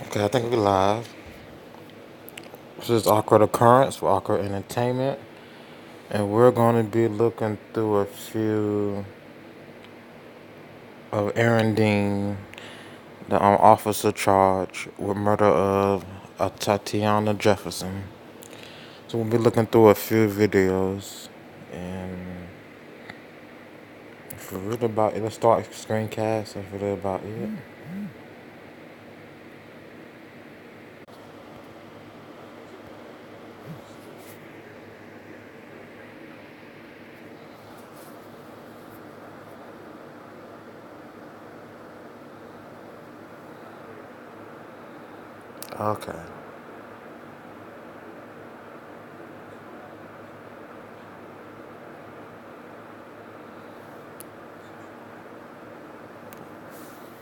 Okay, I think we're live. This is Awkward Occurrence for Awkward Entertainment, and we're going to be looking through a few of Aaron Dean, the officer charged with murder of Tatiana Jefferson. So we'll be looking through a few videos, and for real about it, let's start screencast. That's really about it. Okay.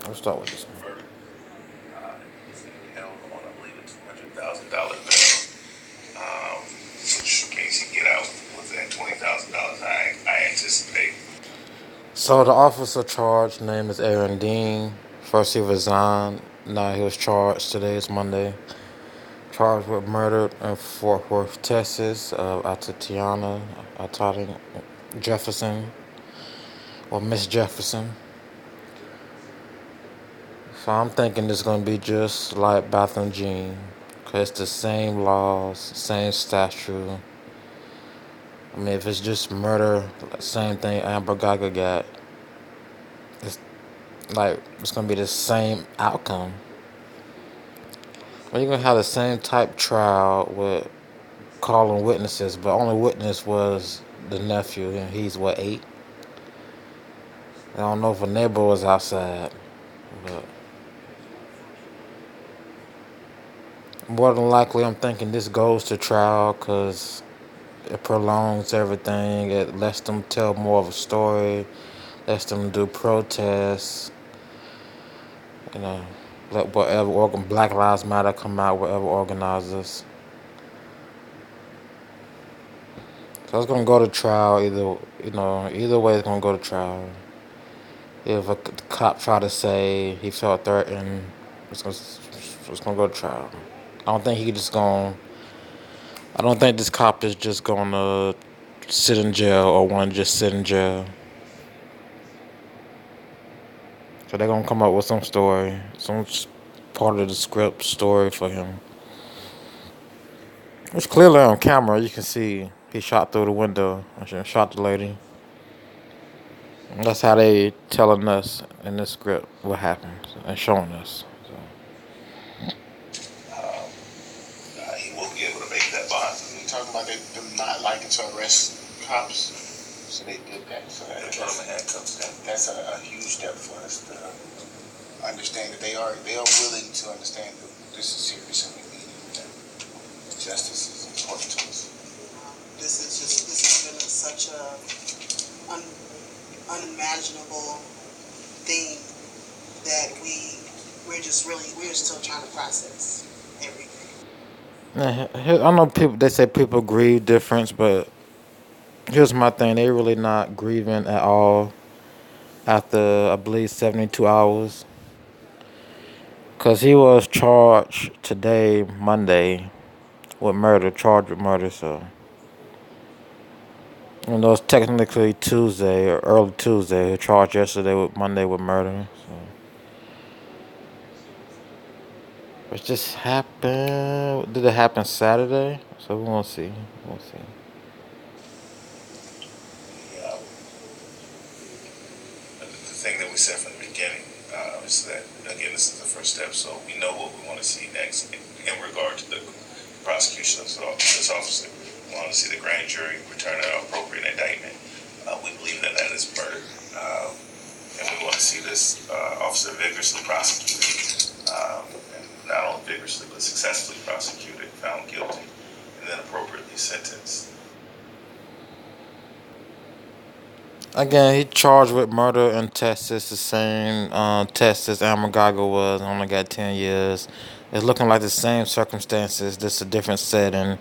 Let's start with this one. Held on, I believe, a $200,000 bail. Which case he get out with that $20,000, I anticipate. So the officer charged name is Aaron Dean. First he resigned. Now he was charged. Today is Monday. Charged with murder in Fort Worth, Texas, of Atatiana Jefferson, or Miss Jefferson. So I'm thinking it's gonna be just like Batham Jean, cause it's the same laws, same statute. I mean, if it's just murder, same thing Amber Gaga got. It's like it's gonna be the same outcome. Well, you're gonna have the same type trial with calling witnesses, but only witness was the nephew, and he's what, 8? I don't know if a neighbor was outside, but more than likely, I'm thinking this goes to trial because it prolongs everything. It lets them tell more of a story, lets them do protests, you know, let whatever Black Lives Matter come out, whatever organizers. So it's gonna go to trial either way. It's gonna go to trial. If a cop try to say he felt threatened, it's gonna go to trial. I don't think he just gonna. I don't think this cop is just gonna sit in jail or want to just sit in jail. So they're gonna come up with some story, some part of the script story for him. It's clearly on camera. You can see he shot through the window and shot the lady. And that's how they telling us in the script what happened and showing us. So. He will be able to make that bond. You talking about them not liking to arrest cops? So they did that. So that's a huge step for us to understand that they are willing to understand that this is serious and we need it. And justice is important to us. This has been such a unimaginable thing that we're still trying to process everything. I know people. They say people grieve different, but here's my thing: they really not grieving at all after I believe 72 hours, cause he was charged today, Monday, with murder, charged with murder. So even though it's technically Tuesday or early Tuesday, he charged yesterday with Monday with murder. So it just happened. Did it happen Saturday? So we won't see. We'll see. Yeah, the thing that we said from the beginning is that, again, this is the first step, so we know what we want to see next in regard to the prosecution of this officer. We want to see the grand jury return an appropriate indictment. We believe that that is murder. And we want to see this officer vigorously prosecuted. And not only vigorously, but successfully prosecuted, found guilty, and then appropriately sentenced. Again, he charged with murder in Texas, the same Texas Amber Gaga was. Only got 10 years. It's looking like the same circumstances, just a different setting.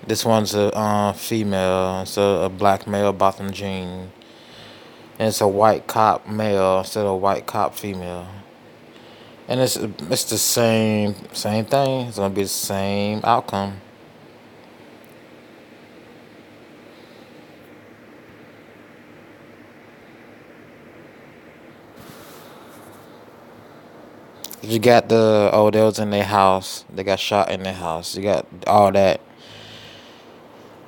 This one's a female. It's a black male, Botham Jean. And it's a white cop male instead of a white cop female. And it's the same thing. It's gonna be the same outcome. You got the they was in their house. They got shot in their house. You got all that.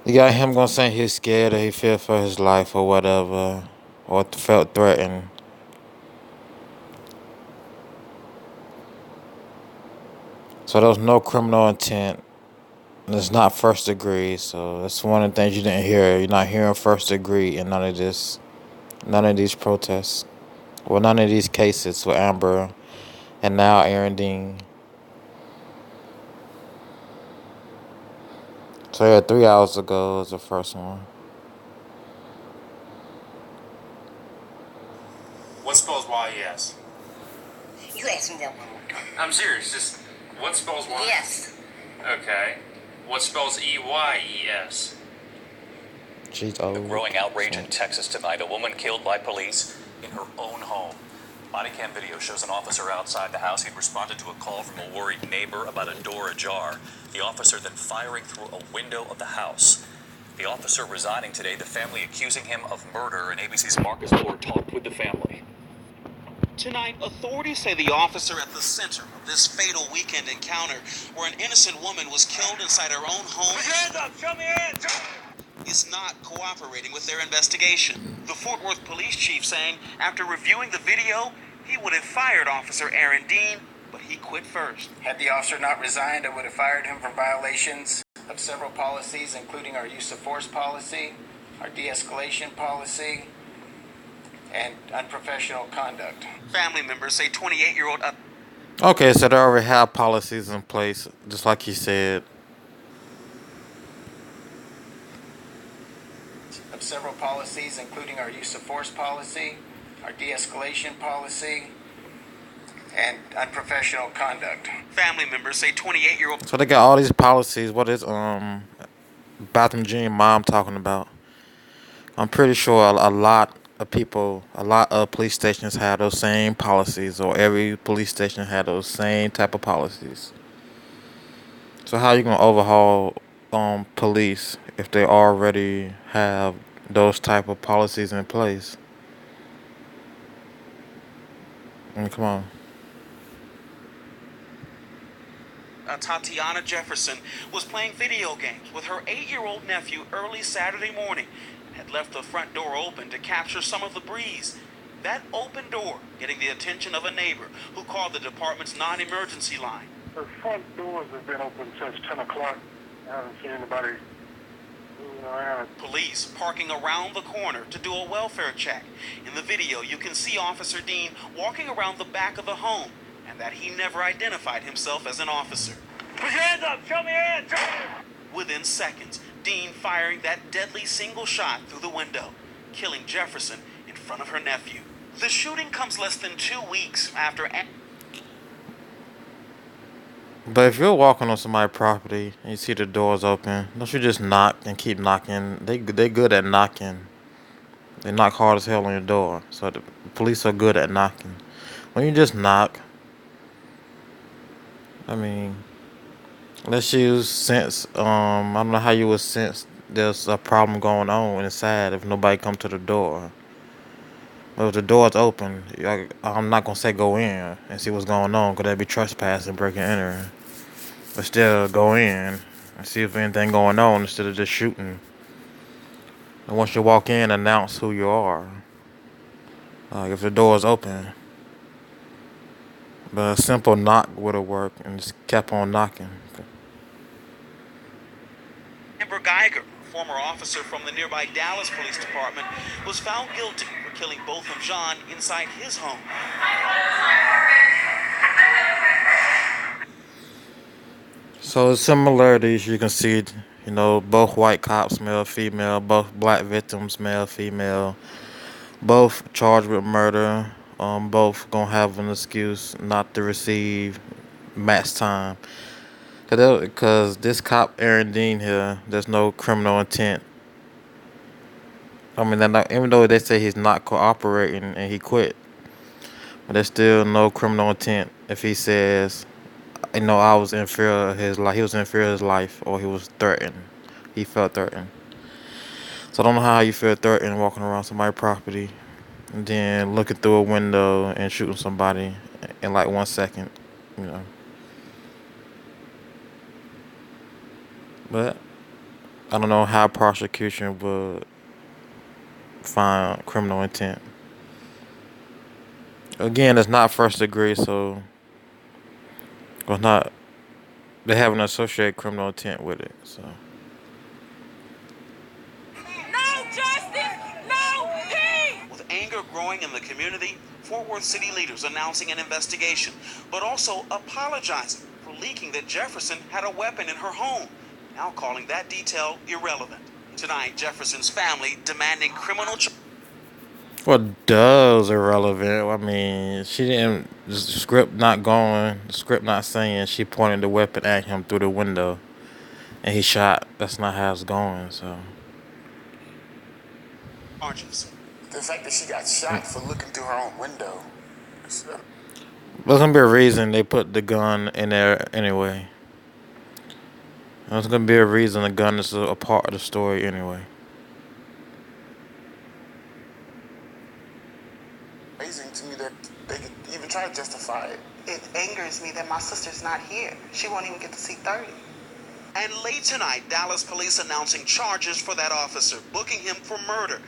You got him gonna say he's scared or he feared for his life or whatever, or felt threatened. So there was no criminal intent. And it's not first degree. So that's one of the things you didn't hear. You're not hearing first degree in none of these protests. Well, none of these cases with Amber and now Aaron Dean. So yeah, 3 hours ago was the first one. What spells YES? You ask me that one more time. I'm serious. Just what spells YES? Yes. Okay. What spells EYES? She's The old. growing outrage in Texas tonight. A woman killed by police in her own home. Body cam video shows an officer outside the house. He'd responded to a call from a worried neighbor about a door ajar. The officer then firing through a window of the house. The officer resigning today, the family accusing him of murder, and ABC's Marcus Ford talked with the family. Tonight, authorities say the officer at the center of this fatal weekend encounter, where an innocent woman was killed inside her own home, Put your hands up! Show me your hands! is not cooperating with their investigation. The Fort Worth police chief saying after reviewing the video, he would have fired Officer Aaron Dean, but he quit first. Had the officer not resigned, I would have fired him for violations of several policies, including our use of force policy, our de-escalation policy, and unprofessional conduct. Family members say 28-year-old Okay, so they already have policies in place, just like you said. Of several policies, including our use of force policy, our de-escalation policy, and unprofessional conduct. family members say 28-year-old So they got all these policies. What is Bathroom Jean mom talking about? I'm pretty sure a lot of people, a lot of police stations have those same policies, or every police station had those same type of policies. So how you gonna overhaul police if they already have those type of policies in place? I mean, come on. Tatiana Jefferson was playing video games with her 8-year-old nephew early Saturday morning and had left the front door open to capture some of the breeze. That open door getting the attention of a neighbor who called the department's non-emergency line. The front doors have been open since 10 o'clock. I haven't seen anybody moving around. Police parking around the corner to do a welfare check. In the video, you can see Officer Dean walking around the back of the home, and that he never identified himself as an officer. Put your hands up! Show me your hands! Within seconds, Dean firing that deadly single shot through the window, killing Jefferson in front of her nephew. The shooting comes less than 2 weeks after... But if you're walking on somebody's property and you see the doors open, don't you just knock and keep knocking? They good at knocking. They knock hard as hell on your door. So the police are good at knocking. When you just knock, I mean, let's use sense. I don't know how you would sense there's a problem going on inside if nobody come to the door. But if the door's open, I'm not gonna say go in and see what's going on, because that'd be trespassing, breaking and entering. But still go in and see if anything going on instead of just shooting. And once you walk in, announce who you are. If the door's open. But a simple knock would have worked and just kept on knocking. Amber Geiger, former officer from the nearby Dallas Police Department, was found guilty for killing Botham Jean inside his home. So similarities you can see, both white cops, male, female, both black victims, male, female, both charged with murder, both gonna have an excuse not to receive max time. Cause this cop Aaron Dean here, there's no criminal intent. I mean, even though they say he's not cooperating and he quit, but there's still no criminal intent if he says, I was in fear of his life. He was in fear of his life, or he was threatened. He felt threatened. So I don't know how you feel threatened walking around somebody's property and then looking through a window and shooting somebody in like 1 second, you know. But I don't know how prosecution would find criminal intent. Again, it's not first degree, so it's not. They haven't associated criminal intent with it, so. No justice, no peace! With anger growing in the community, Fort Worth city leaders announcing an investigation, but also apologizing for leaking that Jefferson had a weapon in her home, now calling that detail irrelevant. Tonight, Jefferson's family demanding criminal charges. What does irrelevant? I mean, she didn't. The script not going. The script not saying. She pointed the weapon at him through the window, and he shot. That's not how it's going. So. The fact that she got shot for looking through her own window. There's gonna be a reason they put the gun in there anyway. There's gonna be a reason the gun is a part of the story anyway. Amazing to me that they could even try to justify it. It angers me that my sister's not here. She won't even get to see 30. And late tonight, Dallas police announcing charges for that officer, booking him for murder.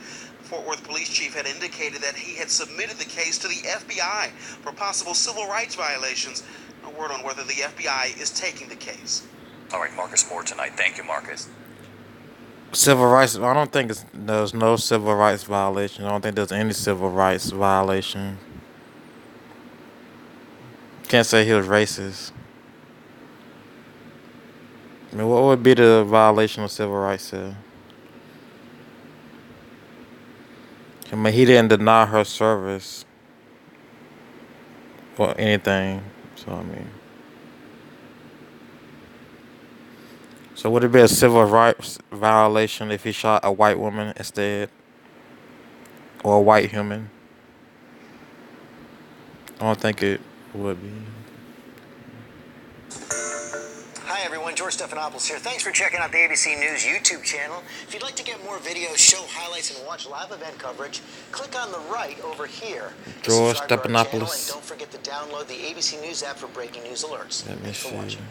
Fort Worth police chief had indicated that he had submitted the case to the FBI for possible civil rights violations. No word on whether the FBI is taking the case. All right, Marcus Moore tonight. Thank you, Marcus. Civil rights. I don't think there's no civil rights violation. I don't think there's any civil rights violation. Can't say he was racist. I mean, what would be the violation of civil rights here? I mean, he didn't deny her service or anything. So, I mean. So, would it be a civil rights violation if he shot a white woman instead? Or a white human? I don't think it would be. Hi everyone, George Stephanopoulos here. Thanks for checking out the ABC News YouTube channel. If you'd like to get more videos, show highlights, and watch live event coverage, click on the right over here. George Subscribe to our channel, and Stephanopoulos. don't forget to download the ABC News app for breaking news alerts. Let me Thanks for see. watching.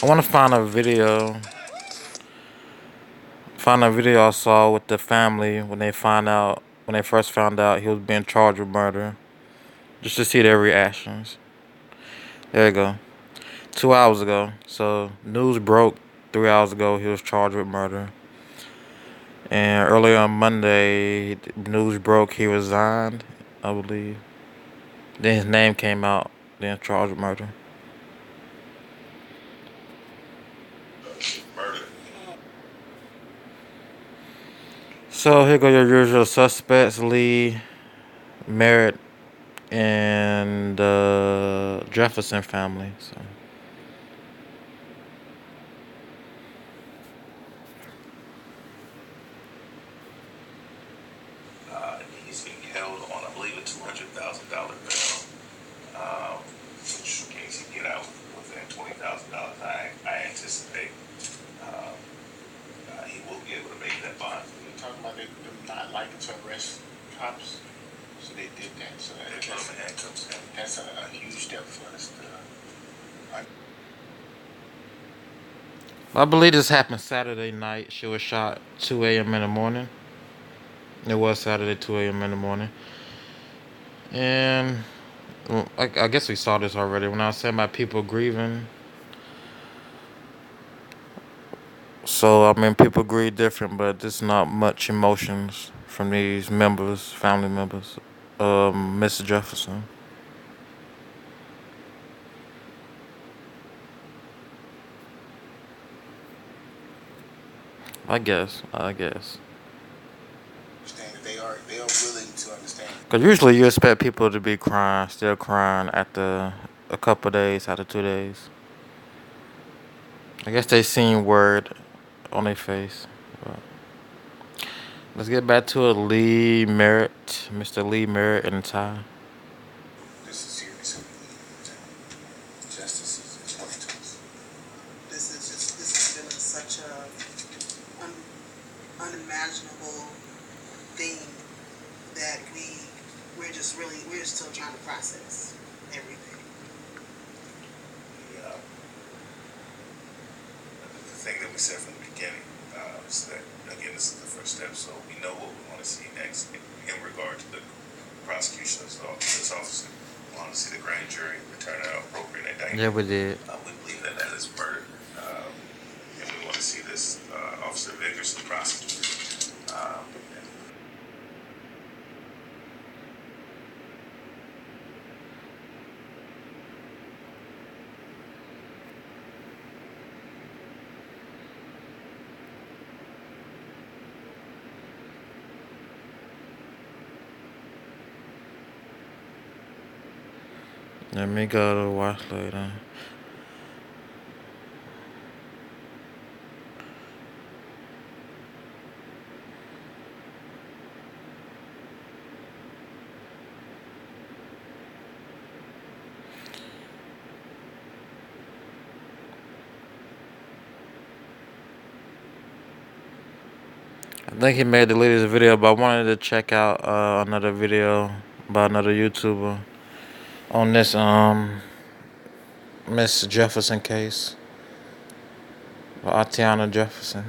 I want to find a video. Find a video I saw with the family when they first found out he was being charged with murder, just to see their reactions. There you go. 2 hours ago. So news broke 3 hours ago. He was charged with murder. And earlier on Monday, news broke he resigned, I believe. Then his name came out. Then charged with murder. Murder. So here go your usual suspects: Lee, Merritt, and the Jefferson family. So. He's being held on, I believe, a $200,000 bail, which means he get out within $20,000. I anticipate he will be able to make that bond. We're talking about them not liking to arrest cops, so they did that. So They put him in handcuffs. that's a huge step for us to. I believe this happened Saturday night. She was shot 2 a.m. in the morning. It was Saturday, 2 a.m. in the morning. And well, I guess we saw this already. When I was saying about people grieving. So, I mean, people grieve different, but there's not much emotions from these members, family members, Mr. Jefferson. I guess. Understand that they are willing to understand. understand. Because usually you expect people to be crying, still crying after a couple days, after 2 days. I guess they seen word on their face. But let's get back to it. Lee Merritt, Mr. Lee Merritt and Ty. This is serious. Justice is important to us. This has been such a unimaginable thing that we're still trying to process everything. The thing that we said from the beginning is that, again, this is the first step, so we know what we want to see next in regard to the prosecution of this officer. We want to see the grand jury return an appropriate indictment. Yeah, we did. We believe that that is murder, and we want to see this officer vigorously prosecuted. Let me go to watch later. I think he made the latest video, but I wanted to check out another video by another YouTuber on this Miss Jefferson case. Tatiana Jefferson.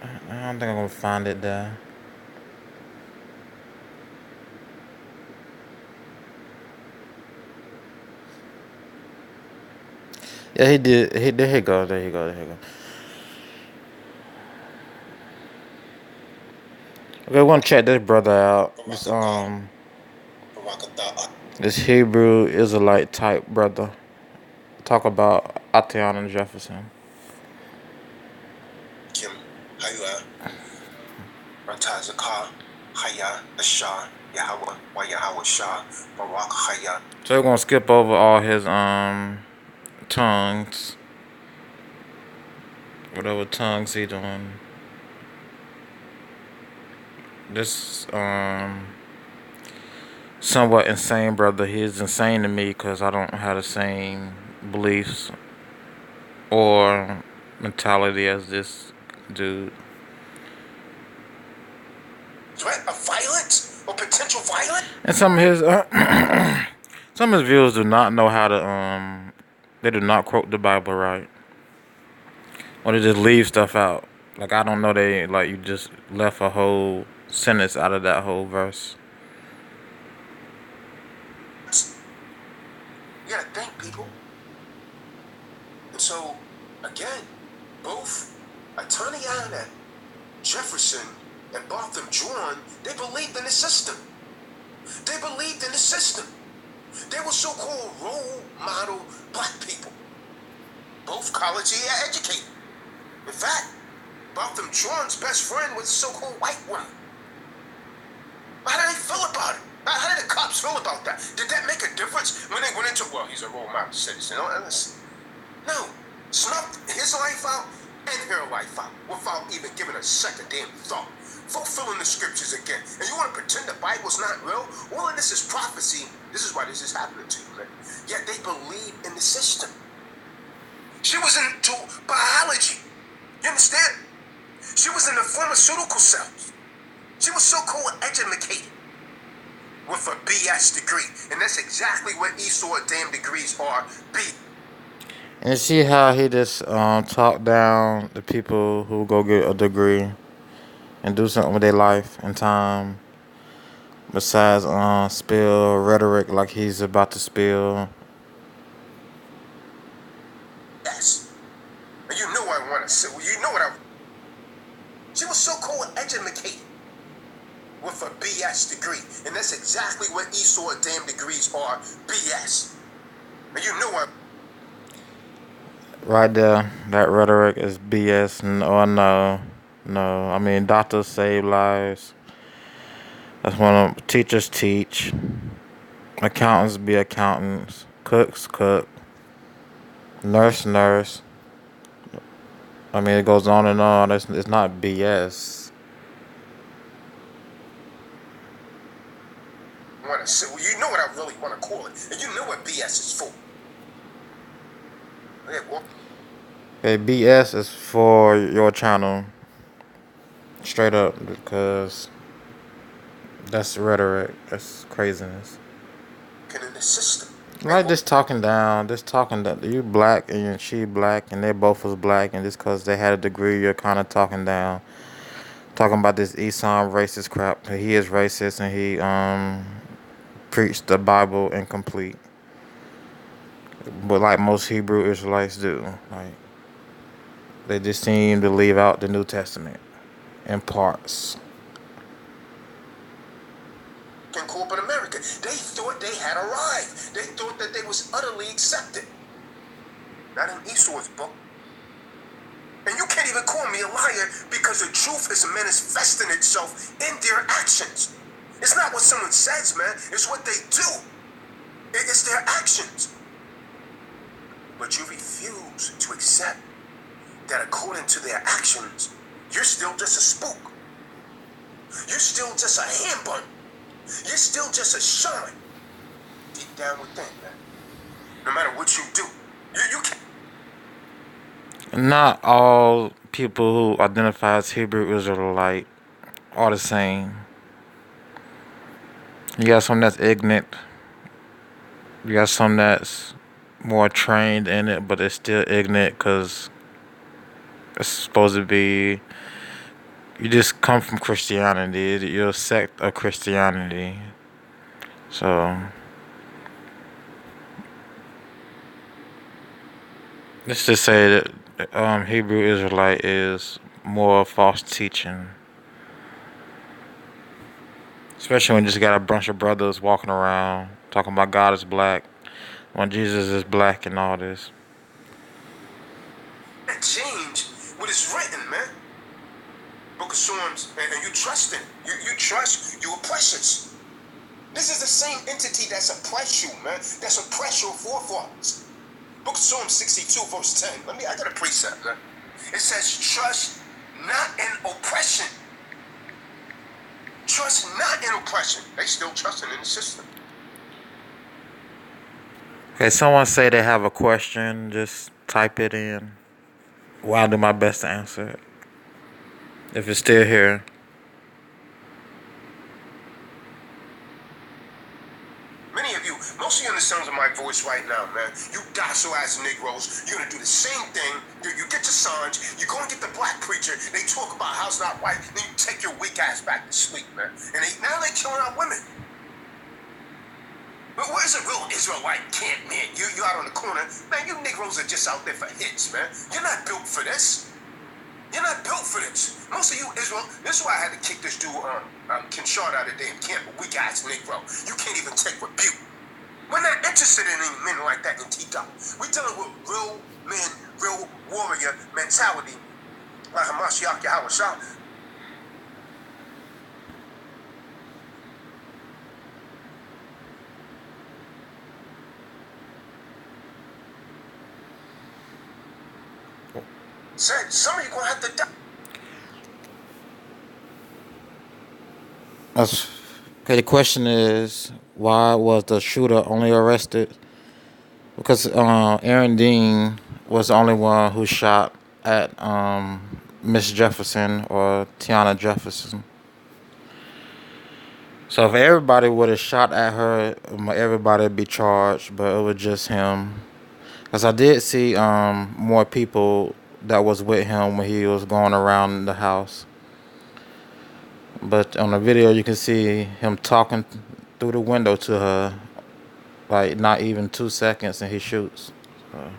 I don't think I'm gonna find it there. Yeah, he did. There he go. There he go. There he go. Okay, we want to check this brother out. This Hebrew Israelite type brother. Talk about Atatiana Jefferson. Kim, Hayua, Ratazaka, Haya, Ashah, Yahweh, Wa Yahweh Shah, Barak Haya. So we're gonna skip over all his tongues. Whatever tongues he doing. This somewhat insane brother. He is insane to me because I don't have the same beliefs or mentality as this dude. Threat of violence or potential violence? And some of his viewers do not know how to they do not quote the Bible right, or they just leave stuff out. Like I don't know, you just left a whole sentence out of that whole verse. You gotta think, people. And so, again, both Atatiana Jefferson and Botham Jean, they believed in the system. They believed in the system. They were so-called role model black people. Both college educated. In fact, Botham Jean's best friend was a so-called white woman. How did they feel about it? How did the cops feel about that? Did that make a difference when they went into, well, he's a role model citizen? No. Snuffed his life out and her life out without even giving a second damn thought. Fulfilling the scriptures again. And you want to pretend the Bible's not real? All of this is prophecy. This is why this is happening to you, man. Yet they believe in the system. She was into biology. You understand? She was in the pharmaceutical cells. She was so-called educated with a BS degree. And that's exactly what Esau damn degrees are, B. And you see how he just talk down the people who go get a degree and do something with their life and time besides spill rhetoric like he's about to spill. Yes. And you know I want to say, you know what I... She was so-called educated with a BS degree. And that's exactly what Esau damn degrees are, BS. And you know I... Right there, that rhetoric is BS or no. No, I mean doctors save lives. That's when teachers teach. Accountants be accountants. Cooks cook. Nurse nurse. I mean it goes on and on. It's not BS. Want to say, well, you know what I really want to call it, and you know what BS is for. Yeah, well, Okay, BS is for your channel. Straight up, because that's rhetoric. That's craziness. in the system. Like just talking down, just talking that you black and she black and they both was black and just cause they had a degree, you're kind of talking down, talking about this Esau racist crap. He is racist and he preached the Bible incomplete, but like most Hebrew Israelites do, like they just seem to leave out the New Testament in parts. In corporate America, they thought they had arrived. They thought that they was utterly accepted. Not in Esau's book. And you can't even call me a liar because the truth is manifesting itself in their actions. It's not what someone says, man. It's what they do. It's their actions. But you refuse to accept that according to their actions, you're still just a spook. You're still just a hand bun. You're still just a shine. Deep down within, man. No matter what you do, you can't. Not all people who identify as Hebrew Israelite are the same. You got some that's ignorant. You got some that's more trained in it, but it's still ignorant because it's supposed to be. You just come from Christianity. You're a sect of Christianity. So let's just say that Hebrew Israelite is more false teaching. Especially when you just got a bunch of brothers walking around talking about God is black when Jesus is black and all this. Change what is written, man. Book of Psalms, and you trust it. You trust your oppressors. This is the same entity that's oppressed you, man. That's oppressed your forefathers. Book of Psalms 62, verse 10. I got a precept, man. It says, trust not in oppression. Trust not in oppression. They still trusting in the system. Okay, someone say they have a question, just type it in. Well, I'll do my best to answer it. If it's still here. Many of you, most of you in the sounds of my voice right now, man, you docile ass Negroes, you're gonna do the same thing. You get your Sanj, you go and get the black preacher, they talk about how it's not right, then you take your weak ass back to sleep, man. And now they killing our women. But where's a real Israelite camp, man? You out on the corner, man, you Negroes are just out there for hits, man. You're not built for this. You're not built for this. Most of you Israel, this is why I had to kick this dude, Kinshard out of the damn camp, a weak ass Negro. You can't even take rebuke. We're not interested in any men like that in T-Top. We're dealing with real men, real warrior mentality, like Hamashiach Yahweh. Said some of you gonna have to die. Okay, the question is, why was the shooter only arrested? Because Aaron Dean was the only one who shot at Miss Jefferson or Tatiana Jefferson. So if everybody would have shot at her, everybody would be charged, but it was just him. Because I did see more people that was with him when he was going around the house. But on the video, you can see him talking through the window to her, like not even 2 seconds, and he shoots. So.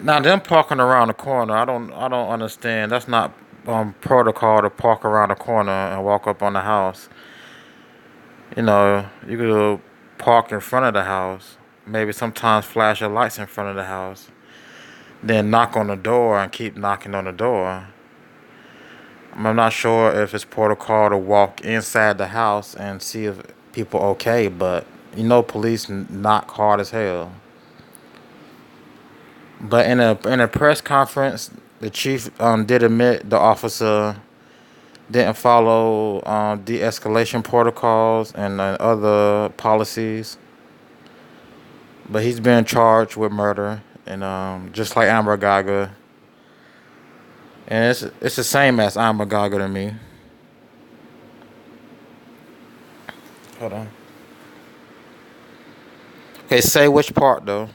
Now them parking around the corner, I don't understand. That's not protocol to park around the corner and walk up on the house. You know, you could park in front of the house, maybe sometimes flash your lights in front of the house, then knock on the door and keep knocking on the door. I'm not sure if it's protocol to walk inside the house and see if people okay, but police knock hard as hell. But in a press conference, the chief did admit the officer didn't follow de-escalation protocols and other policies. But he's been charged with murder, and just like Amber Geiger, and it's the same as Amber Geiger to me. Hold on. Okay, say which part though.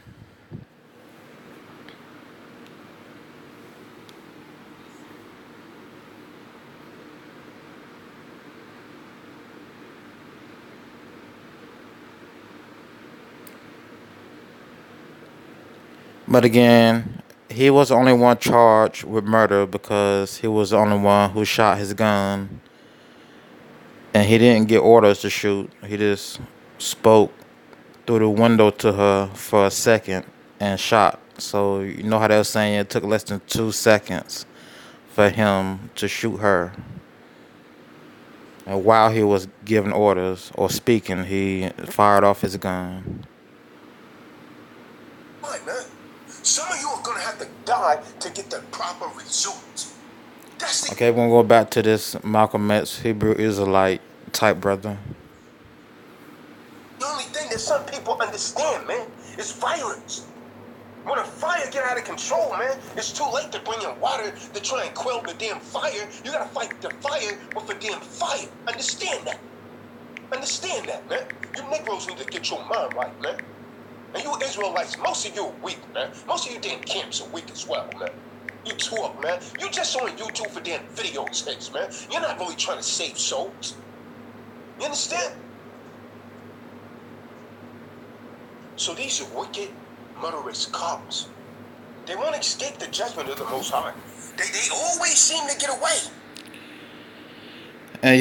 But again, he was the only one charged with murder because he was the only one who shot his gun, and he didn't get orders to shoot. He just spoke through the window to her for a second and shot. So you know how they were saying it took less than 2 seconds for him to shoot her. And while he was giving orders or speaking, he fired off his gun. All right, man. Some of you are gonna have to die to get the proper results. That's the Okay, we're gonna go back to this Malcolm X Hebrew Israelite type brother. only thing that some people understand, man, is violence. When a fire get out of control, man, it's too late to bring in water to try and quell the damn fire. You gotta fight the fire with a damn fire. Understand that. Understand that, man. You Negroes need to get your mind right, man. And you Israelites, most of you are weak, man. Most of you damn camps are weak as well, man. You talk, man. You just on YouTube for damn videos hits, man. You're not really trying to save souls. You understand? So these are wicked, murderous cops. They won't escape the judgment of the Most High. They always seem to get away. And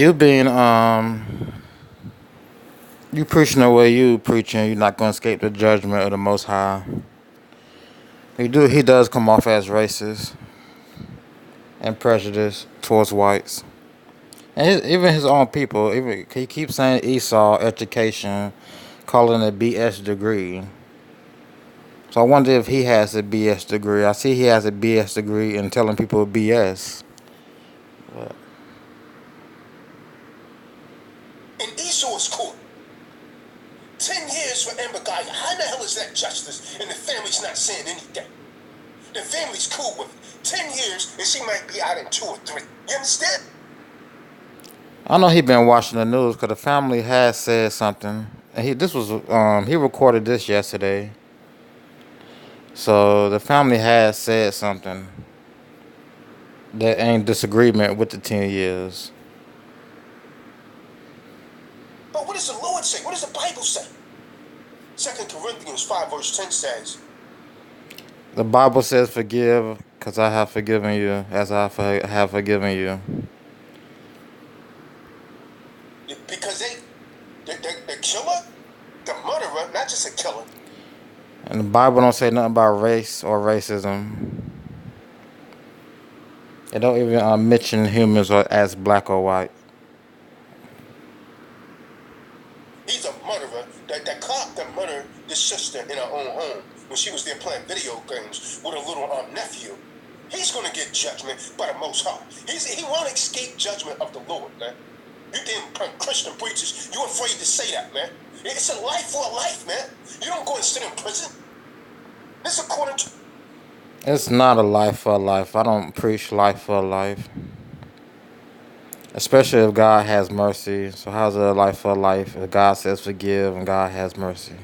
you preaching the way you preaching, you're not gonna escape the judgment of the Most High. He does come off as racist and prejudiced towards whites. And even his own people, even he keeps saying Esau education, calling it a BS degree. So I wonder if he has a BS degree. I see he has a BS degree in telling people BS. But In Esau's court, 10 years for Amber Geiger. How the hell is that justice and the family's not saying anything? The family's cool with it. 10 years and she might be out in 2 or 3. You understand? I know he been watching the news because the family has said something. And he recorded this yesterday. So the family has said something that ain't disagreement with the 10 years. But what does the Lord say? What does the Bible say? 2 Corinthians 5 verse 10 says, The Bible says forgive because I have forgiven you as I have forgiven you. because the killer, the murderer, not just a killer. And the Bible don't say nothing about race or racism. It don't even mention humans as black or white. He's a murderer. The cop that murdered his sister in her own home when she was there playing video games with a little nephew. He's going to get judgment by the Most High. He won't escape judgment of the Lord, man. You damn Christian preachers, you afraid to say that, man. It's a life for a life, man. You don't go and sit in prison. This is according to... It's not a life for a life. I don't preach life for a life. Especially if God has mercy. So how's it a life for a life if God says forgive and God has mercy?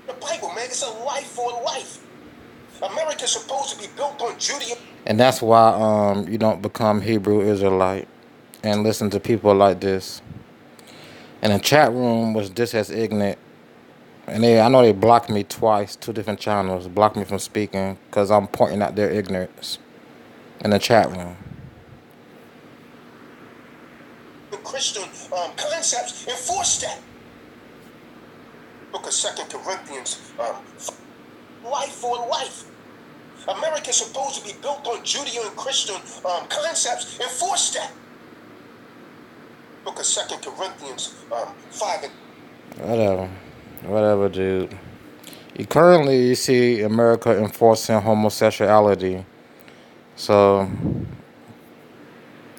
The Bible, man, it's a life for a life. America's supposed to be built on Judaism. And that's why you don't become Hebrew Israelite and listen to people like this. And the chat room was just as ignorant. And I know they blocked me twice, 2 different channels, blocked me from speaking because I'm pointing out their ignorance in the chat room. Judeo-Christian concepts enforce that. Book of 2 Corinthians, life for life. America's supposed to be built on Judeo and Christian concepts. Enforce that. Book of 2 Corinthians 5 and Whatever, dude. You see America enforcing homosexuality. So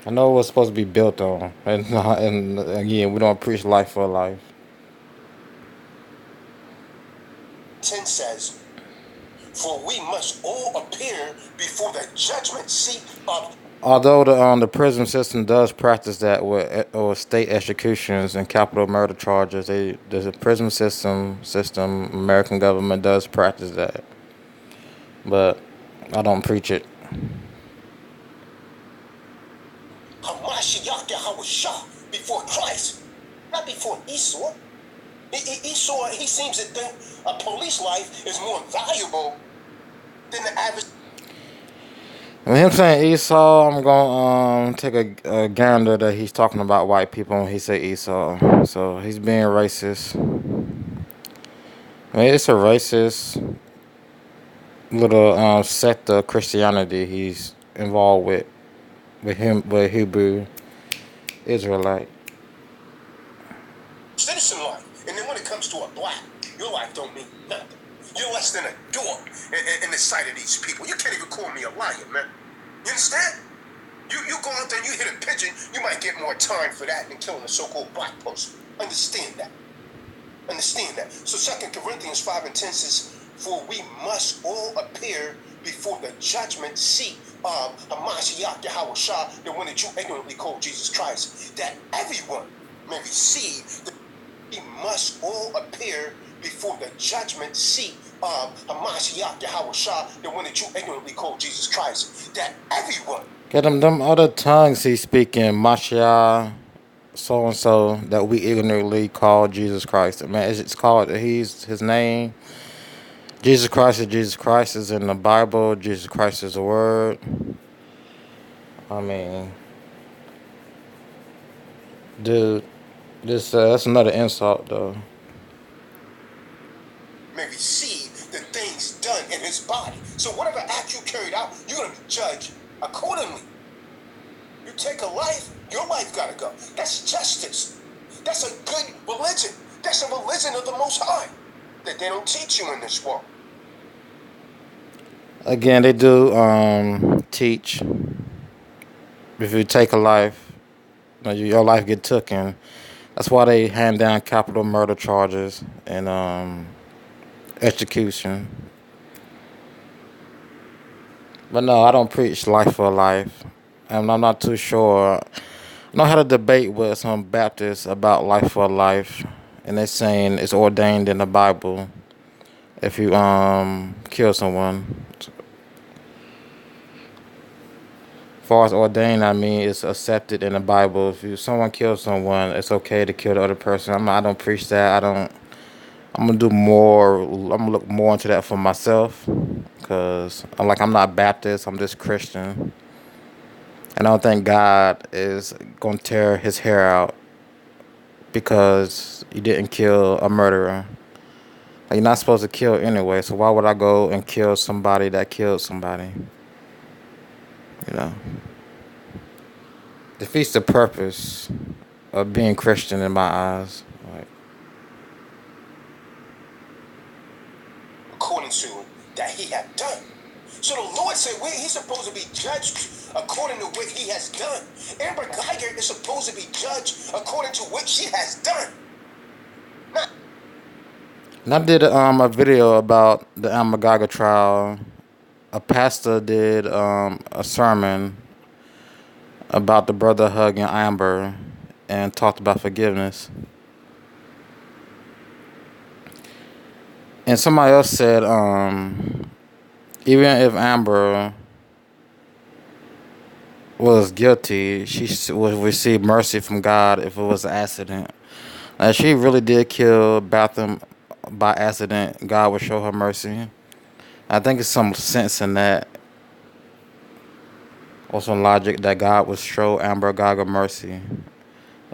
I know what's supposed to be built on, and again, we don't preach life for life. 10 says, "For we must all appear before the judgment seat of." Although the prison system does practice that with state executions and capital murder charges, the prison system American government does practice that, but I don't preach it. Hamashiach Yahawashah, before Christ, not before Esau. Esau, he seems to think a police life is more valuable than the average. When him saying Esau, I'm gonna take a gander that he's talking about white people when he say Esau. So he's being racist. I mean, it's a racist little sect of Christianity he's involved with Hebrew Israelite. Citizen life. And then when it comes to a black, your life don't mean nothing. You're less than a dog in the sight of these people. You can't even call me a liar, man. You understand? You go out there and you hit a pigeon, you might get more time for that than killing a so-called black person. Understand that. Understand that. So 2 Corinthians 5 and 10 says, "For we must all appear before the judgment seat of Hamashiach Yahawashah, the one that you ignorantly call Jesus Christ, that everyone may receive the." We must all appear before the judgment seat of Hamashiach Yahawashah, the one that you ignorantly call Jesus Christ, that everyone. Get them other tongues he's speaking, Mashiach, so and so, that we ignorantly call Jesus Christ. Man, it's called his name. Jesus Christ is in the Bible. Jesus Christ is the word. I mean, dude, that's another insult though. May receive the things done in his body. So whatever act you carried out, you're going to be judged accordingly. You take a life, your life got to go. That's justice. That's a good religion. That's a religion of the Most High that they don't teach you in this world. Again, they do teach if you take a life, your life get taken. That's why they hand down capital murder charges and execution. But no, I don't preach life for life. And I'm not too sure. I know how to debate with some Baptists about life for life. And they're saying it's ordained in the Bible if you kill someone. As far as ordained, I mean it's accepted in the Bible. If someone kills someone, it's okay to kill the other person. I don't preach that. I'm gonna do more. I'm gonna look more into that for myself, cause I'm not Baptist. I'm just Christian, and I don't think God is gonna tear His hair out because you didn't kill a murderer. You're not supposed to kill anyway. So why would I go and kill somebody that killed somebody? You know, defeats the purpose of being Christian in my eyes. According to that he had done. So the Lord said he's supposed to be judged according to what he has done. Amber Geiger is supposed to be judged according to what she has done. And I did a video about the Amber Geiger trial. A pastor did a sermon about the brother hugging Amber and talked about forgiveness. And somebody else said, even if Amber was guilty, she would receive mercy from God if it was an accident. If she really did kill Batham by accident, God would show her mercy. I think it's some sense in that, or some logic that God would show Amber Geiger mercy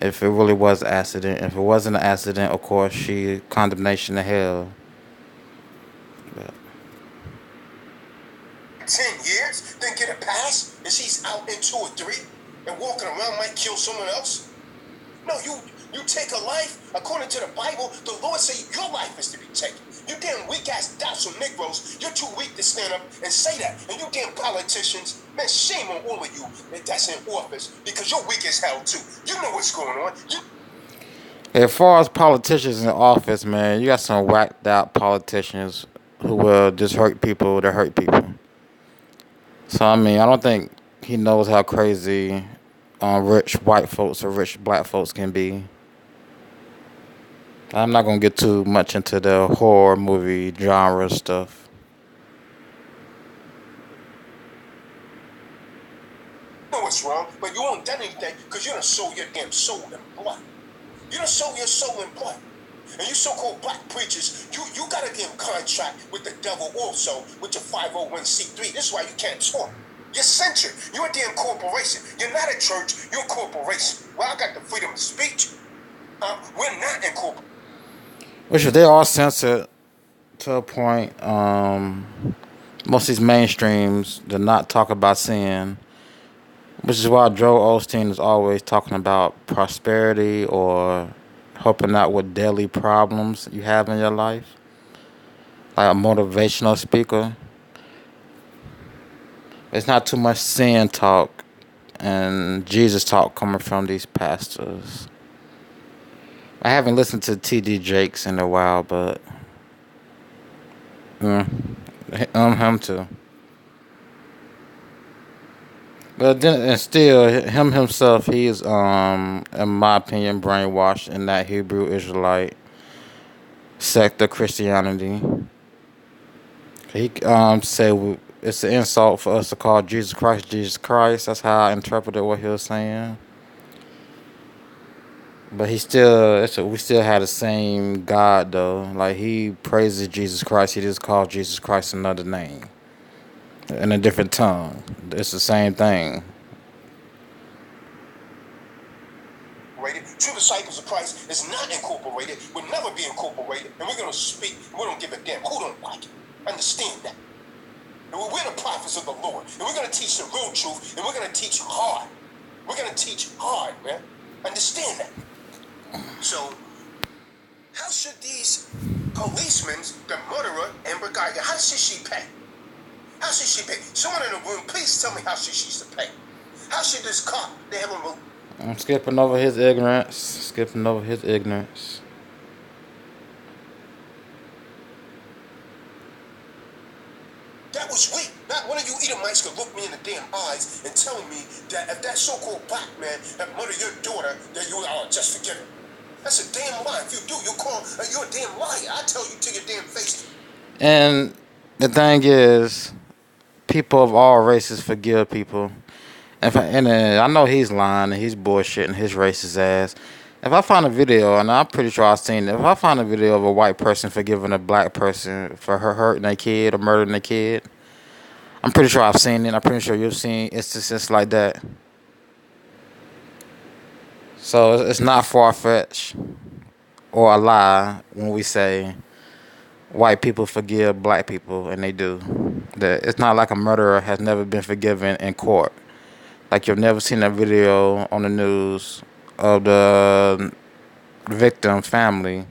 if it really was an accident. If it wasn't an accident, of course, she condemnation to hell. But 10 years, then get a pass, and she's out in 2 or 3, and walking around might kill someone else? No, you take a life, according to the Bible, the Lord said your life is to be taken. You damn weak-ass docile Negroes, you're too weak to stand up and say that. And you damn politicians, man, shame on all of you that's in office, because you're weak as hell, too. You know what's going on. as far as politicians in office, man, you got some whacked out politicians who will just hurt people to hurt people. So I mean, I don't think he knows how crazy rich white folks or rich black folks can be. I'm not gonna get too much into the horror movie genre stuff. You know what's wrong, but you won't done anything because you done sold your damn soul in blood. You done sold your soul in blood. And you so-called black preachers, you got a damn contract with the devil also, with your 501c3. This is why you can't talk. You're censored. You're a damn corporation. You're not a church. You're a corporation. Well, I got the freedom of speech. We're not incorporated. Which they are censored to a point. Most of these mainstreams do not talk about sin, which is why Joel Osteen is always talking about prosperity or helping out with daily problems you have in your life, like a motivational speaker. It's not too much sin talk and Jesus talk coming from these pastors. I haven't listened to T.D. Jakes in a while, but him too. But then, and still, him himself, he is, in my opinion, brainwashed in that Hebrew Israelite sect of Christianity. He said it's an insult for us to call Jesus Christ Jesus Christ. That's how I interpreted what he was saying. But we still had the same God though. Like he praises Jesus Christ, he just calls Jesus Christ another name in a different tongue. It's the same thing. True disciples of Christ is not incorporated, will never be incorporated, and we're going to speak, we don't give a damn who don't like it. Understand that. And we're the prophets of the Lord, and we're going to teach the real truth, and we're going to teach hard. We're going to teach hard, man. Understand that. So, how should these policemen, the murderer, Amber Geiger, how should she pay? How should she pay? Someone in the room, please tell me how she's to pay. How should this cop, they have a... I'm skipping over his ignorance. Skipping over his ignorance. That was weak. Not one of you Edomites could look me in the damn eyes and tell me that if that so-called black man had murdered your daughter, that you would just forgive him. That's a damn lie. If you do, you're a damn liar. I tell you to your damn face. And the thing is, people of all races forgive people. And I know he's lying and he's bullshitting his racist ass. If I find a video, and I'm pretty sure I've seen it, if I find a video of a white person forgiving a black person for her hurting a kid or murdering a kid, I'm pretty sure I've seen it. I'm pretty sure you've seen instances like that. So it's not far-fetched or a lie when we say white people forgive black people, and they do. It's not like a murderer has never been forgiven in court. Like you've never seen a video on the news of the victim family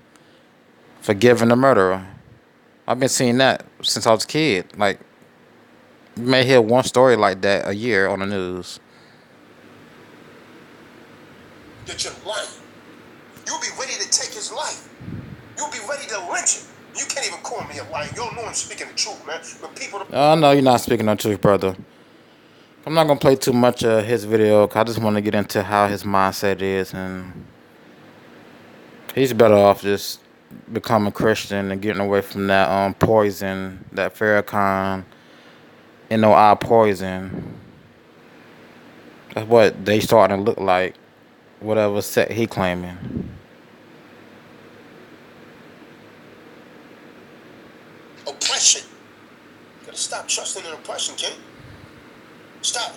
forgiving the murderer. I've been seeing that since I was a kid. Like, you may hear one story like that a year on the news. That you're lying. You'll be ready to take his life. You'll be ready to lynch him. You can't even call me a liar. You don't know I'm speaking the truth, man. But people... No, you're not speaking the truth, brother. I'm not going to play too much of his video, because I just want to get into how his mindset is, and he's better off just becoming Christian and getting away from that poison, that Farrakhan, NOI poison. That's what they starting to look like, whatever sect he claiming. Oppression. You gotta stop trusting in oppression, kid. Stop.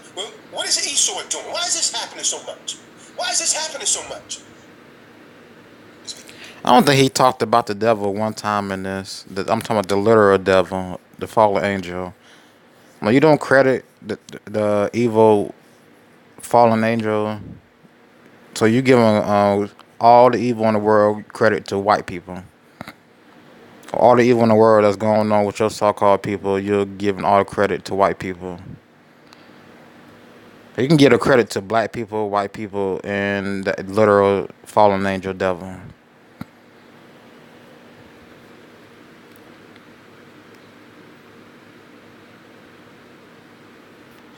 What is Esau doing? Why is this happening so much? Why is this happening so much? I don't think he talked about the devil one time in this. I'm talking about the literal devil, the fallen angel. Well, you don't credit the evil fallen angel, so you give all the evil in the world credit to white people. All the evil in the world that's going on with your so-called people, you're giving all the credit to white people. You can give the credit to black people, white people, and the literal fallen angel devil.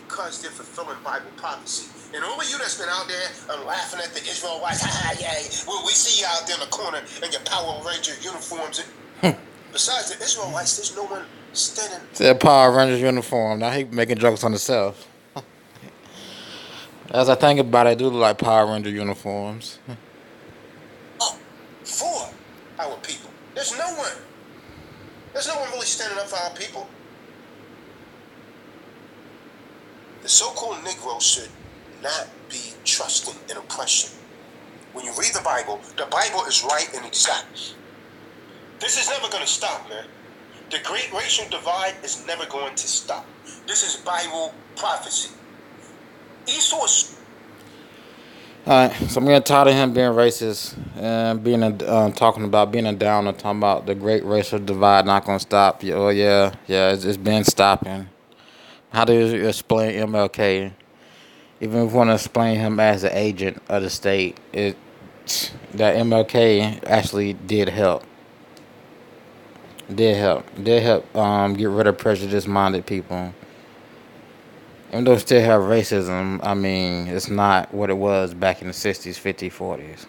Because they're fulfilling Bible prophecy. And only you that's been out there laughing at the Israelites, well, we see you out there in the corner in your Power Ranger uniforms. Besides the Israelites, there's no one standing. Said Power Rangers uniform. Now he making jokes on himself. As I think about it, I do look like Power Ranger uniforms. For our people. There's no one. There's no one really standing up for our people. The so-called Negro should not be trusting in oppression. When you read the Bible is right and exact. This is never going to stop, man. The great racial divide is never going to stop. This is Bible prophecy. Esau's. Alright, so I'm getting tired of him being racist and talking about being a downer, talking about the great racial divide not gonna stop. Oh yeah, it's been stopping. How do you explain MLK? Even if you want to explain him as an agent of the state, that MLK actually did help. Did help get rid of prejudice-minded people. Even though we still have racism, I mean, it's not what it was back in the 60s, 50s, 40s.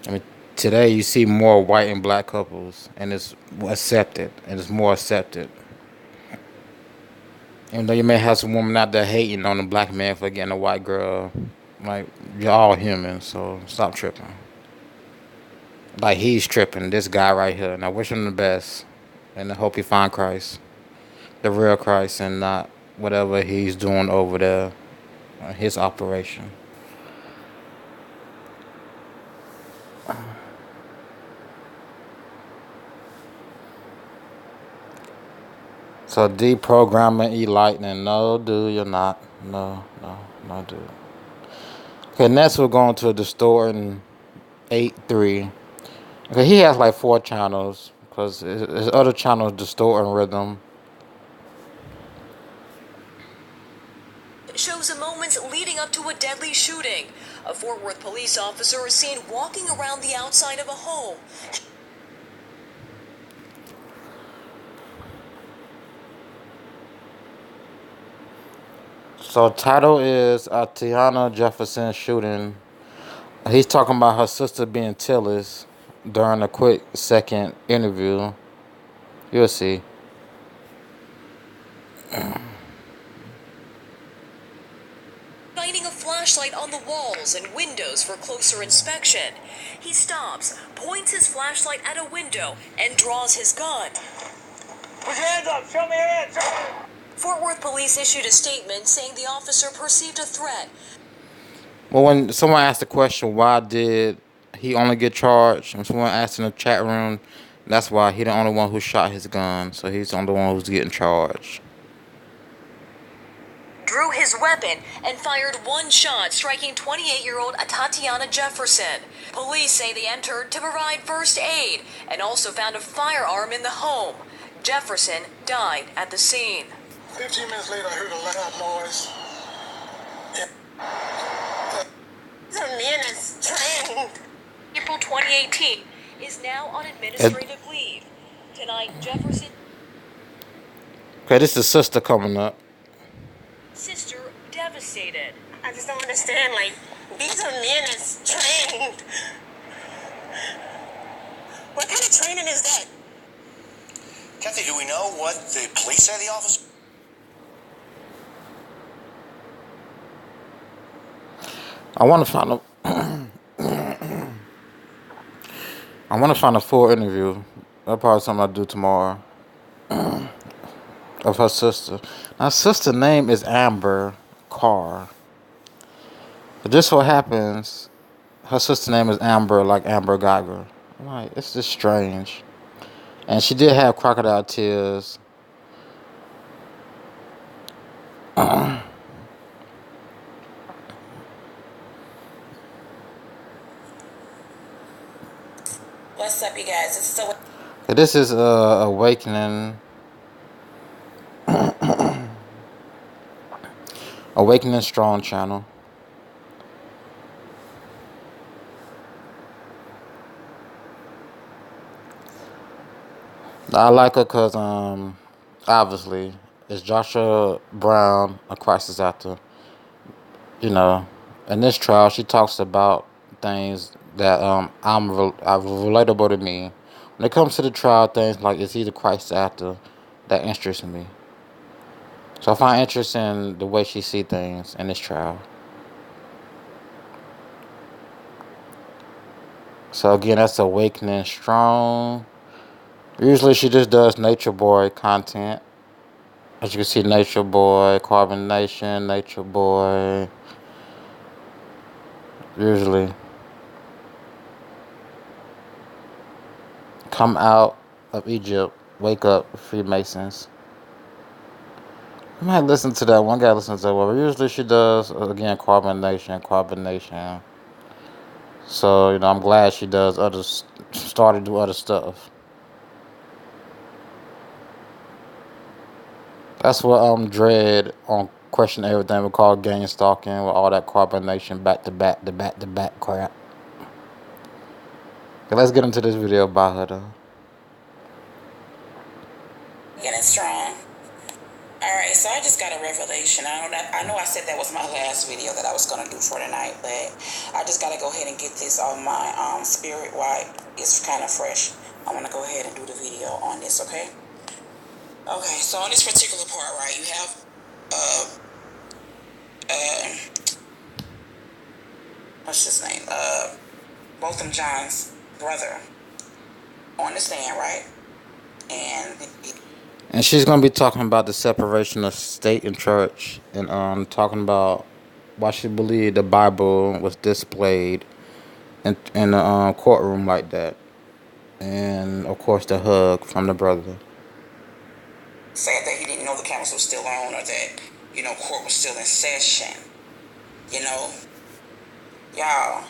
I mean, today you see more white and black couples, and it's accepted, and it's more accepted. Even though you may have some woman out there hating on a black man for getting a white girl, like, you're all human, so stop tripping. Like, he's tripping, this guy right here, and I wish him the best, and I hope he find Christ, the real Christ, and not whatever he's doing over there, his operation. So deprogramming E-Lightning, no, dude, you're not. No, dude. Okay, next we're going to Distorting 8.3. Okay, he has like 4 channels, because his other channel is Distorting Rhythm. It shows the moments leading up to a deadly shooting. A Fort Worth police officer is seen walking around the outside of a home. So title is Tatiana Jefferson shooting. He's talking about her sister being Tillis during a quick second interview. You'll see. Shining a flashlight on the walls and windows for closer inspection. He stops, points his flashlight at a window, and draws his gun. Put your hands up! Show me your hands! Fort Worth police issued a statement saying the officer perceived a threat. Well, when someone asked the question, why did he only get charged? When someone asked in the chat room, that's why he's the only one who shot his gun. So he's the only one who's getting charged. Drew his weapon and fired one shot, striking 28-year-old Atatiana Jefferson. Police say they entered to provide first aid and also found a firearm in the home. Jefferson died at the scene. 15 minutes later, I heard a loud noise. The man is trained. April 2018 is now on administrative leave. Tonight, Jefferson... Okay, this is sister coming up. Sister devastated. I just don't understand, like, these are men is trained. What kind of training is that? Kathy, do we know what the police say the officer? I want to find a full interview. That's probably something I'll do tomorrow. Of her sister. Her sister's name is Amber Carr. But just so happens, her sister name is Amber, like Amber Geiger. I'm like, it's just strange. And she did have crocodile tears. What's up, you guys? This is Awakening. Awakening Strong channel. I like her because, obviously, it's Joshua Brown, a crisis actor. You know, in this trial, she talks about things that are relatable to me. When it comes to the trial, things like is he the crisis actor that interests me. So I find interest in the way she see things in this trial. So again, that's Awakening Strong. Usually she just does Nature Boy content. As you can see, Nature Boy, Carbon Nation, Nature Boy. Usually. Come out of Egypt. Wake up, Freemasons. I might listen to that one. Gotta listen to that one. Usually she does, again, Carbon Nation, Carbon Nation. So, I'm glad she does started to do other stuff. That's what Dread on Question Everything we call gang stalking with all that carbonation back to back crap. Okay, let's get into this video about her though. Getting strong. Alright, so I just got a revelation. I know I said that was my last video that I was gonna do for tonight, but I just gotta go ahead and get this off my spirit while it's kind of fresh. I wanna go ahead and do the video on this, okay? Okay, so on this particular part, right, you have what's his name? Botham John's brother on the stand, right? And she's gonna be talking about the separation of state and church, and talking about why she believed the Bible was displayed in the courtroom like that, and of course the hug from the brother. Said that he didn't know the cameras were still on, or that court was still in session. Y'all,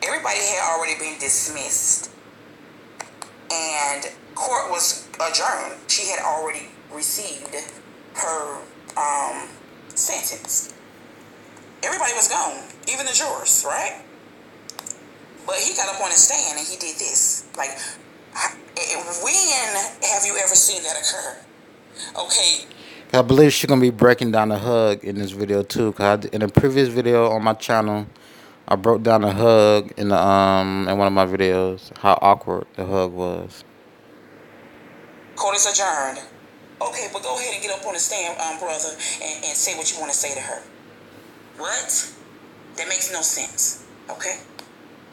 everybody had already been dismissed, and court was adjourned. She had already received her sentence. Everybody was gone, even the jurors, right? But he got up on his stand and he did this. Like, when have you ever seen that occur? Okay. I believe she's gonna be breaking down the hug in this video too. Cause in a previous video on my channel, I broke down the hug in one of my videos, how awkward the hug was. Court is adjourned. Okay, but go ahead and get up on the stand, brother, and say what you want to say to her. What? That makes no sense. Okay?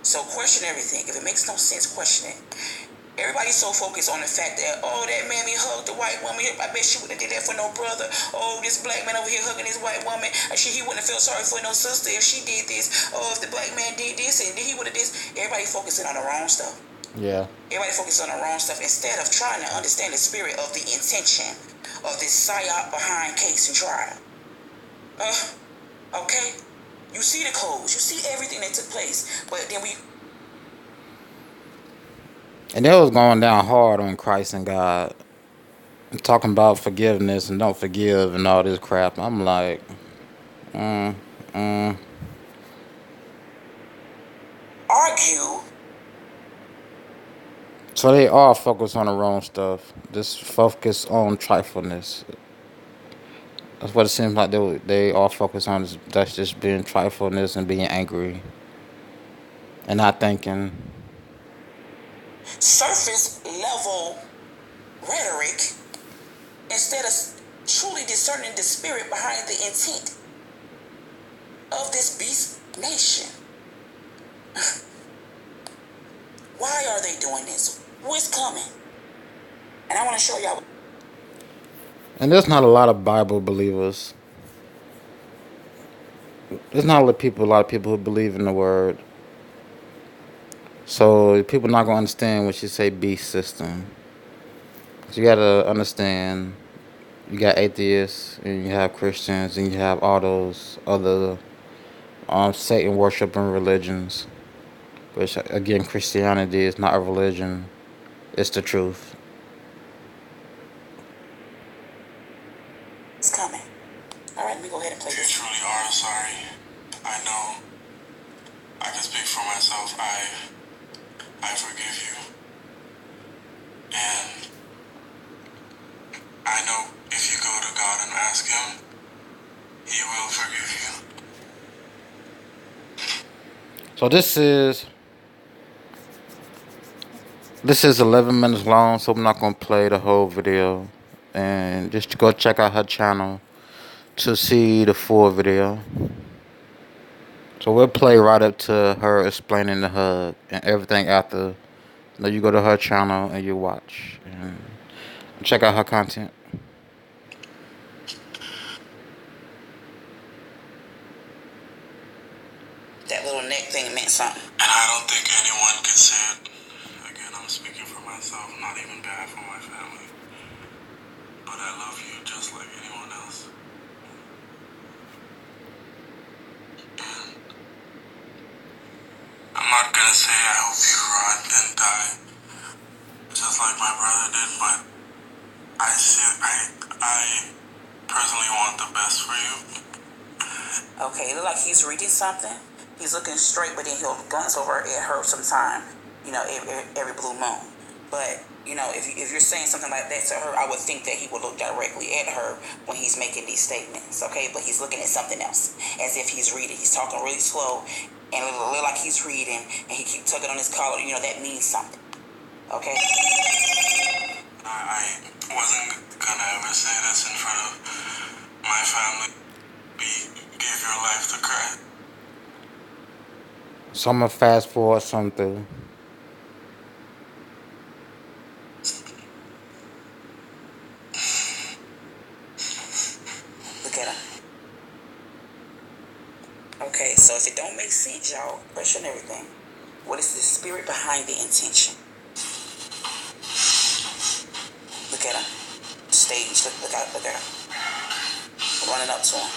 So question everything. If it makes no sense, question it. Everybody's so focused on the fact that, oh, that mammy hugged the white woman. I bet she wouldn't have did that for no brother. Oh, this black man over here hugging his white woman. He wouldn't have felt sorry for no sister if she did this. Oh, if the black man did this and he would have this. Everybody focusing on the wrong stuff. Yeah. Everybody focused on the wrong stuff instead of trying to understand the spirit of the intention of this psyop behind case and trial. Okay? You see the codes. You see everything that took place. But then And they was going down hard on Christ and God, talking about forgiveness and don't forgive and all this crap. I'm like, argue. So they all focus on the wrong stuff. Just focus on trifleness. That's what it seems like they all focus on. That's just being trifleness and being angry and not thinking. Surface level rhetoric instead of truly discerning the spirit behind the intent of this beast nation. Why are they doing this? What's coming? And I want to show y'all. And there's not a lot of Bible believers. there's not a lot of people who believe in the word. So people not gonna understand when she say beast system. So you gotta understand. You got atheists, and you have Christians, and you have all those other Satan worshiping religions. Which again, Christianity is not a religion; it's the truth. It's coming. All right, let me go ahead and play this. You truly are sorry. I know. I can speak for myself. I forgive you. And I know if you go to God and ask Him, He will forgive you. So this is 11 minutes long, so I'm not gonna play the whole video. And just go check out her channel to see the full video. So we'll play right up to her explaining the hug and everything after. Now you go to her channel and you watch and check out her content. That little neck thing meant something. And I don't think anyone can say it. Again, I'm speaking for myself, not even bad for my family. But I love you just like anyone else. And I'm not gonna say I hope you rot and die, just like my brother did, but I personally want the best for you. Okay, it look like he's reading something. He's looking straight, but then he'll glance over at her sometime, every blue moon. But, if you're saying something like that to her, I would think that he would look directly at her when he's making these statements, okay? But he's looking at something else, as if he's reading. He's talking really slow, and it look like he's reading, and he keeps tugging on his collar. That means something, okay? I wasn't gonna ever say this in front of my family. We gave your life to Christ. So I'm gonna fast forward some through. Look at him. Okay, so if it don't make sense, y'all, question everything. What is the spirit behind the intention? Look at him. Stage. Look at him. Running up to him.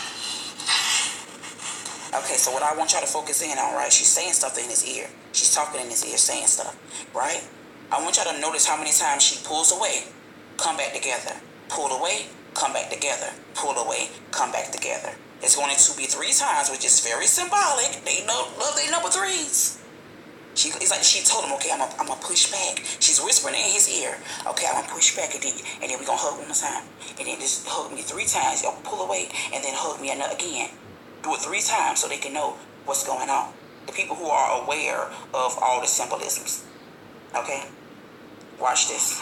Okay, so what I want y'all to focus in on, right? She's saying stuff in his ear. She's talking in his ear, saying stuff, right? I want y'all to notice how many times she pulls away, come back together. Pull away, come back together. Pull away, come back together. It's going to be 3 times, which is very symbolic. They love their number 3s. It's like she told him, okay, I'm gonna push back. She's whispering in his ear, okay, I'm gonna push back, and then we're gonna hug one more time. And then just hug me 3 times. Y'all pull away, and then hug me again. Do it 3 times so they can know what's going on. The people who are aware of all the symbolisms. Okay? Watch this.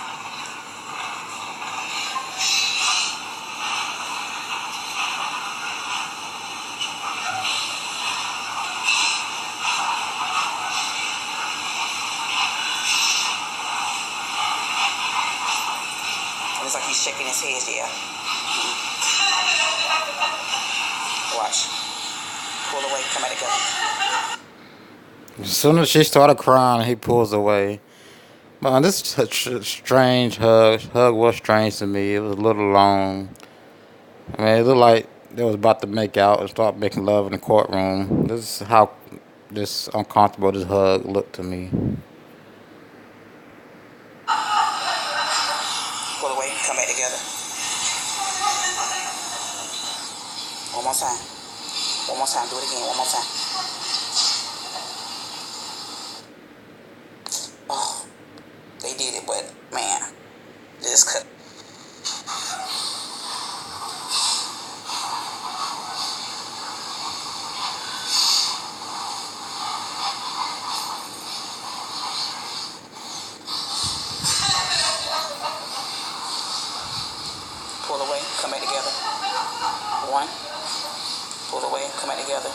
It's like he's shaking his head, yeah. Watch. Pull away, come back together. As soon as she started crying, he pulls away. Man, this is a strange hug. Hug was strange to me. It was a little long. I mean, it looked like they was about to make out and start making love in the courtroom. This is how this uncomfortable this hug looked to me. Pull away, come back together. One more time. One more time. Do it again. One more time. Oh, they did it, but man, just cut. Pull away, come back together. 1. Pull away, come back together. 2.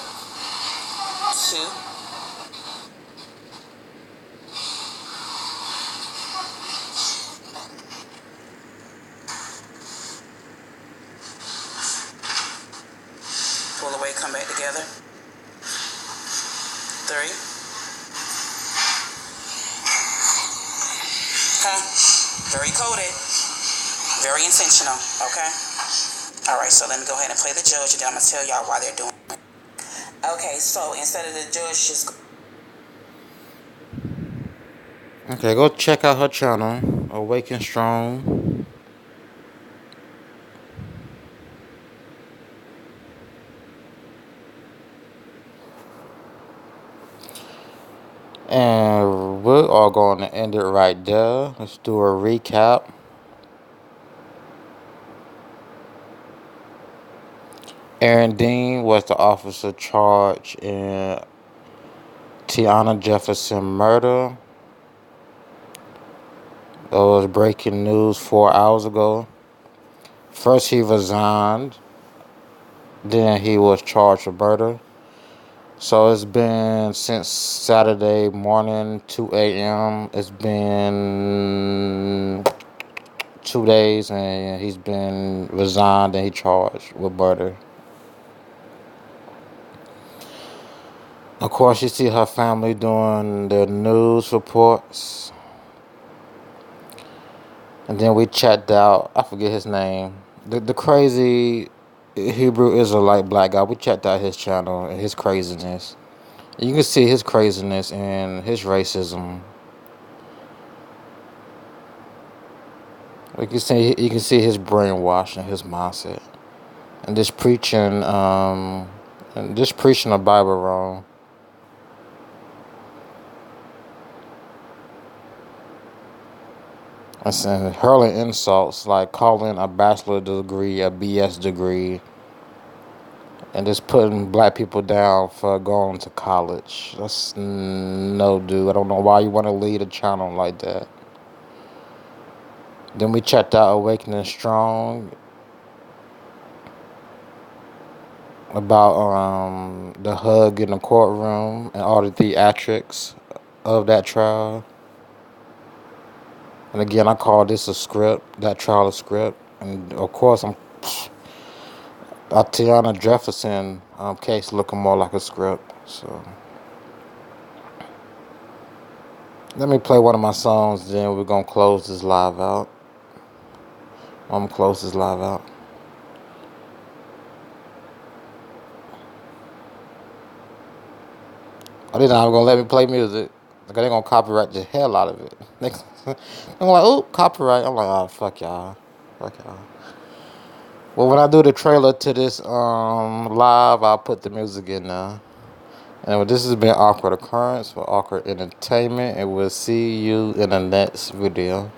Pull away, come back together. 3. Okay. Very coded. Very intentional. Okay. All right. So let me go ahead and play the judge, and then I'm gonna tell y'all why they're doing it. Okay. So instead of the judge just Okay, go check out her channel, Awaken Strong. And we are going to end it right there. Let's do a recap. Aaron Dean was the officer charged in Tatiana Jefferson murder. That was breaking news 4 hours ago. First he resigned, then he was charged with murder. So it's been since Saturday morning, 2 a.m. It's been 2 days, and he's been resigned and he charged with murder. Of course, you see her family doing the news reports. And then we checked out, I forget his name, the crazy Hebrew Israelite black guy. We checked out his channel and his craziness. You can see his craziness and his racism. You can see his brainwash and his mindset. And just preaching the Bible wrong. And saying hurling insults like calling a bachelor degree a BS degree, and just putting black people down for going to college. That's no, dude. I don't know why you want to lead a channel like that. Then we checked out Awakening Strong about the hug in the courtroom and all the theatrics of that trial. And again, I call this a script, that trial a script. And of course, Tatiana Jefferson case looking more like a script. So let me play one of my songs, then we're going to close this live out. I'm going to close this live out. Oh, they're not going to let me play music. Like, they're going to copyright the hell out of it. I'm like, oh, copyright. I'm like, oh, fuck y'all. Fuck y'all. Well, when I do the trailer to this live, I'll put the music in there. And this has been Awkward Occurrence for Awkward Entertainment, and we'll see you in the next video.